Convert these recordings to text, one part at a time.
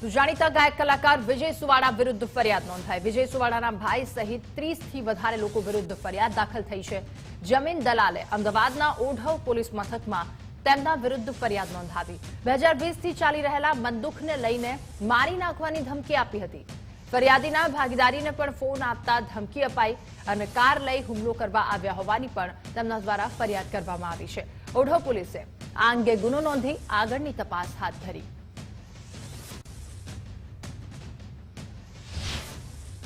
જાણીતા ગાયક કલાકાર વિજય સુવાડા વિરુદ્ધ ફરિયાદ નોંધાઈ। વિજય સુવાડાના ભાઈ સહિત 30 થી વધારે લોકો વિરુદ્ધ ફરિયાદ દાખલ થઈ છે। જમીન દલાલે અમદાવાદના ઓઢવ પોલીસ મથકમાં તેમના વિરુદ્ધ ફરિયાદ નોંધાવી। 2020 થી ચાલી રહેલા બંદૂકને લઈને મારી નાખવાની ધમકી આપી હતી। ફરિયાદીના ભાગીદારીને પણ ફોન આપતા ધમકી અપાઈ અને કાર લઈ હુમલો કરવા આવ્યા હોવાની પણ તેમના દ્વારા ફરિયાદ કરવામાં આવી છે। ઓઢવ પોલીસે આ અંગે ગુનો નોંધી આગળની તપાસ હાથ ધરી।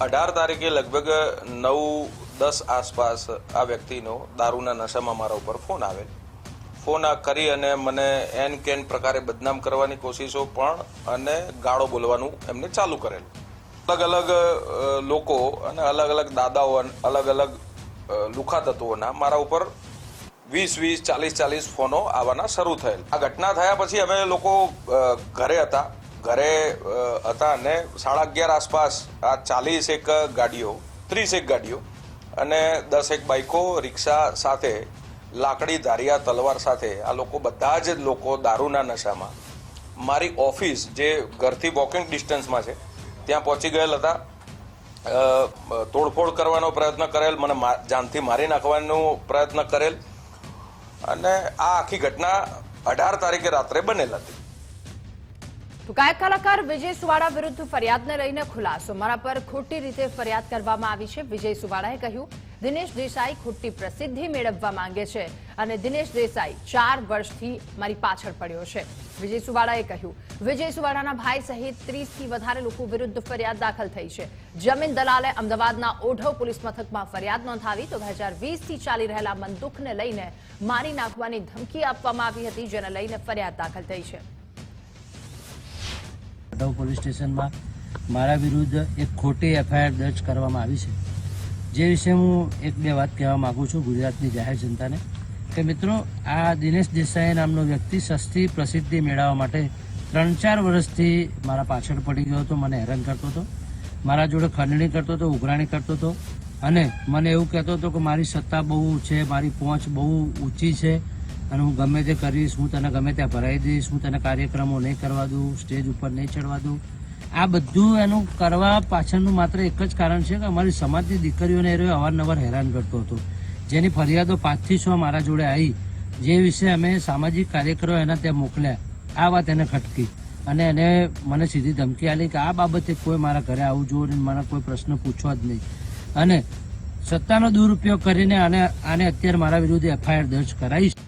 18 તારીખે લગભગ 9-10 આસપાસ આ વ્યક્તિનો દારૂના નશામાં મારા ઉપર ફોન આવેલ। ફોન કરી અને મને એન કેન પ્રકારે બદનામ કરવાની કોશિશો પણ અને ગાળો બોલવાનું એમને ચાલુ કરેલ। અલગ અલગ લોકો અને અલગ અલગ દાદાઓ અલગ અલગ લુખા તત્વોના મારા ઉપર 20-20, 40-40 ફોનો આવવાના શરૂ થયેલ। આ ઘટના થયા પછી અમે લોકો ઘરે હતા અને 11:30 આસપાસ આ 41 ગાડીઓ, 30 ગાડીઓ અને 10 બાઇકો, રિક્ષા સાથે લાકડી ધારિયા તલવાર સાથે આ લોકો બધા જ લોકો દારૂના નશામાં મારી ઓફિસ જે ઘરથી વોકિંગ ડિસ્ટન્સમાં છે ત્યાં પહોંચી ગયેલ હતા। તોડફોડ કરવાનો પ્રયત્ન કરેલ, મને જાનથી મારી નાખવાનો પ્રયત્ન કરેલ અને આ આખી ઘટના 18 તારીખે રાત્રે બનેલ હતી। તો ગાયક કલાકાર વિજય સુવાડા વિરુદ્ધ ફરિયાદને લઈને ખુલાસો। મારા પર ખોટી રીતે ફરિયાદ કરવામાં આવી છે। વિજય સુવાડાએ કહ્યું, દિનેશ દેસાઈ ખોટી પ્રસિદ્ધિ મેળવવા માંગે છે અને દિનેશ દેસાઈ 4 વર્ષથી મારી પાછળ પડ્યો છે। વિજય સુવાડાએ કહ્યું, વિજય સુવાડાના ભાઈ સહિત 30 થી વધારે લોકો વિરુદ્ધ ફરિયાદ દાખલ થઈ છે। જમીન દલાલે અમદાવાદના ઓઢવ પોલીસ મથકમાં ફરિયાદ નોંધાવી તો 2020 થી ચાલી રહેલા બંદૂકને લઈને મારી નાખવાની ધમકી આપવામાં આવી હતી, જેને લઈને ફરિયાદ દાખલ થઈ છે। ઓઢવ પોલીસ સ્ટેશનમાં મારા વિરુદ્ધ એક ખોટી એફઆઈઆર દર્જ કરવામાં આવી છે, જે વિશે હું 1-2 વાત કહેવા માંગુ છું ગુજરાતની જાહેર જનતાને કે મિત્રો, આ દિનેશ દેસાઈ નામનો વ્યક્તિ સસ્તી પ્રસિદ્ધિ મેળવવા માટે 3-4 વર્ષથી મારા પાછળ પડી ગયો હતો। મને હેરાન કરતો હતો, મારા જોડે ખંડણી કરતો હતો, ઉઘરાણી કરતો હતો અને મને એવું કહેતો હતો કે મારી સત્તા બહુ છે, મારી પહોંચ બહુ ઊંચી છે અને હું ગમે તે કરીશ, હું તને ગમે ત્યાં ભરાઈ દઈશ, હું તને કાર્યક્રમો નહીં કરવા દઉં, સ્ટેજ ઉપર નહીં ચડવા દઉં। આ બધું એનું કરવા પાછળનું માત્ર એક જ કારણ છે કે અમારી સમાજની દીકરીઓને એ અવારનવાર હેરાન કરતો હતો, જેની ફરિયાદો 5 થી 6 મારા જોડે આવી, જે વિશે અમે સામાજિક કાર્યકરો એના ત્યાં મોકલ્યા। આ વાત એને ખટકી અને એને મને સીધી ધમકી આપી કે આ બાબતે કોઈ મારા ઘરે આવવું જોઈએ, મને કોઈ પ્રશ્ન પૂછવા જ નહીં અને સત્તાનો દુરુપયોગ કરીને આને અત્યારે મારા વિરુદ્ધ એફઆઈઆર દર્જ કરાઈ છે।